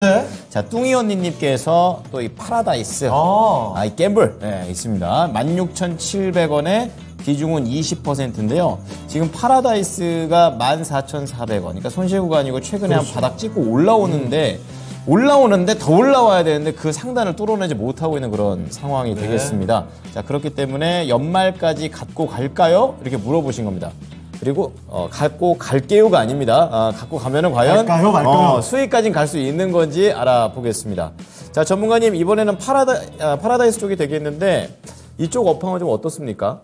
네. 자, 뚱이 언니님께서 또 이 파라다이스, 이 갬블, 있습니다. 16,700원에 비중은 20%인데요. 지금 파라다이스가 14,400원. 그러니까 손실 구간이고 최근에 그렇죠. 한 바닥 찍고 올라오는데 더 올라와야 되는데 그 상단을 뚫어내지 못하고 있는 그런 상황이 되겠습니다. 자, 그렇기 때문에 연말까지 갖고 갈까요? 이렇게 물어보신 겁니다. 그리고 갖고 갈게요가 아닙니다. 갖고 가면은 과연 갈까요? 수익까지는 갈 수 있는 건지 알아보겠습니다. 자, 전문가님 이번에는 파라다이스 쪽이 되겠는데 이쪽 업황은 좀 어떻습니까?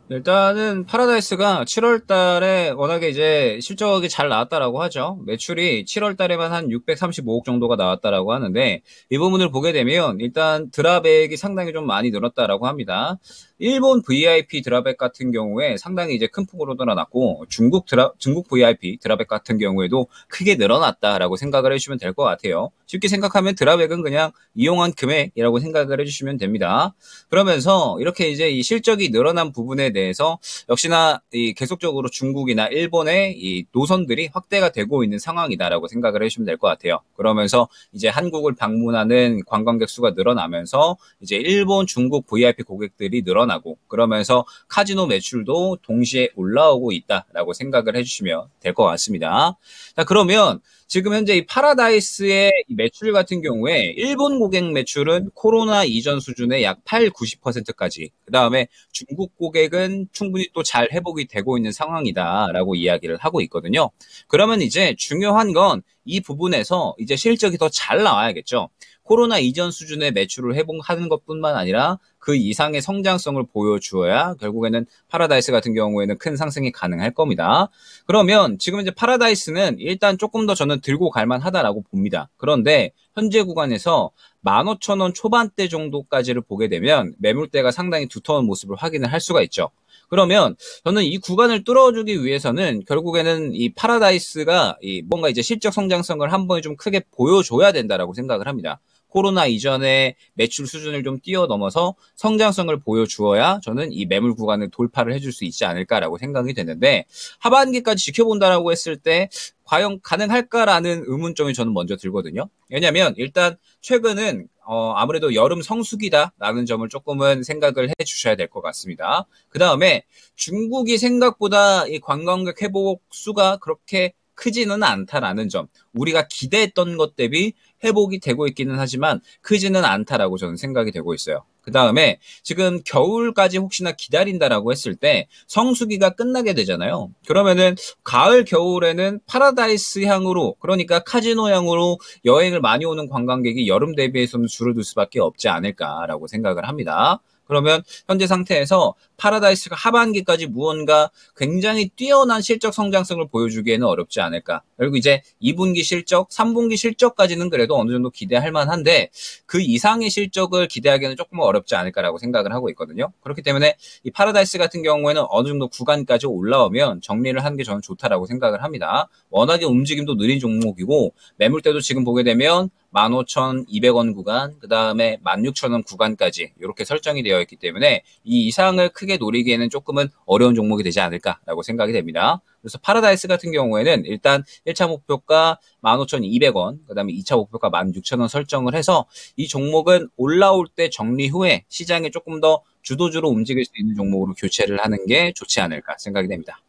일단은 파라다이스가 7월 달에 워낙에 이제 실적이 잘 나왔다라고 하죠. 매출이 7월 달에만 한 635억 정도가 나왔다라고 하는데 이 부분을 보게 되면 일단 드랍액이 상당히 좀 많이 늘었다라고 합니다. 일본 VIP 드랍액 같은 경우에 상당히 이제 큰 폭으로 늘어났고 중국 VIP 드랍액 같은 경우에도 크게 늘어났다라고 생각을 해주시면 될 것 같아요. 쉽게 생각하면 드랍액은 그냥 이용한 금액이라고 생각을 해주시면 됩니다. 그러면서 이렇게 이제 이 실적이 늘어난 부분에 대해서 역시나 이 계속적으로 중국이나 일본의 이 노선들이 확대가 되고 있는 상황이다라고 생각을 해주시면 될 것 같아요. 그러면서 이제 한국을 방문하는 관광객 수가 늘어나면서 이제 일본, 중국 VIP 고객들이 늘어나고 그러면서 카지노 매출도 동시에 올라오고 있다라고 생각을 해주시면 될 것 같습니다. 자, 그러면 지금 현재 이 파라다이스의 매출 같은 경우에 일본 고객 매출은 코로나 이전 수준의 약 8, 90%까지 그 다음에 중국 고객은 충분히 또 잘 회복이 되고 있는 상황이다라고 이야기를 하고 있거든요. 그러면 이제 중요한 건 이 부분에서 이제 실적이 더 잘 나와야겠죠. 코로나 이전 수준의 매출을 회복하는 것뿐만 아니라 그 이상의 성장성을 보여주어야 결국에는 파라다이스 같은 경우에는 큰 상승이 가능할 겁니다. 그러면 지금 이제 파라다이스는 일단 조금 더 저는 들고 갈 만하다라고 봅니다. 그런데 현재 구간에서 15,000원 초반대 정도까지를 보게 되면 매물대가 상당히 두터운 모습을 확인을 할 수가 있죠. 그러면 저는 이 구간을 뚫어주기 위해서는 결국에는 이 파라다이스가 뭔가 이제 실적 성장성을 한 번에 좀 크게 보여줘야 된다라고 생각을 합니다. 코로나 이전의 매출 수준을 좀 뛰어넘어서 성장성을 보여주어야 저는 이 매물 구간을 돌파를 해줄 수 있지 않을까라고 생각이 되는데 하반기까지 지켜본다라고 했을 때 과연 가능할까라는 의문점이 저는 먼저 들거든요. 왜냐하면 일단 최근은 아무래도 여름 성수기다라는 점을 조금은 생각을 해 주셔야 될 것 같습니다. 그 다음에 중국이 생각보다 이 관광객 회복 수가 그렇게 크지는 않다라는 점. 우리가 기대했던 것 대비 회복이 되고 있기는 하지만 크지는 않다라고 저는 생각이 되고 있어요. 그 다음에 지금 겨울까지 혹시나 기다린다라고 했을 때 성수기가 끝나게 되잖아요. 그러면은 가을, 겨울에는 파라다이스 향으로 그러니까 카지노 향으로 여행을 많이 오는 관광객이 여름 대비해서는 줄어들 수밖에 없지 않을까라고 생각을 합니다. 그러면 현재 상태에서 파라다이스가 하반기까지 무언가 굉장히 뛰어난 실적 성장성을 보여주기에는 어렵지 않을까. 그리고 이제 2분기 실적, 3분기 실적까지는 그래도 어느 정도 기대할 만한데 그 이상의 실적을 기대하기에는 조금 어렵지 않을까라고 생각을 하고 있거든요. 그렇기 때문에 이 파라다이스 같은 경우에는 어느 정도 구간까지 올라오면 정리를 하는 게 저는 좋다라고 생각을 합니다. 워낙에 움직임도 느린 종목이고 매물대도 지금 보게 되면 15,200원 구간, 그 다음에 16,000원 구간까지 이렇게 설정이 되어 있기 때문에 이 이상을 크게 노리기에는 조금은 어려운 종목이 되지 않을까라고 생각이 됩니다. 그래서 파라다이스 같은 경우에는 일단 1차 목표가 15,200원, 그 다음에 2차 목표가 16,000원 설정을 해서 이 종목은 올라올 때 정리 후에 시장에 조금 더 주도주로 움직일 수 있는 종목으로 교체를 하는 게 좋지 않을까 생각이 됩니다.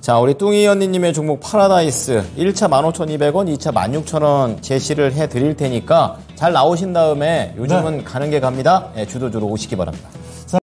자, 우리 뚱이 언니님의 종목 파라다이스 1차 15,200원, 2차 16,000원 제시를 해드릴 테니까 잘 나오신 다음에 요즘은 가는 게 갑니다. 주도주로 오시기 바랍니다.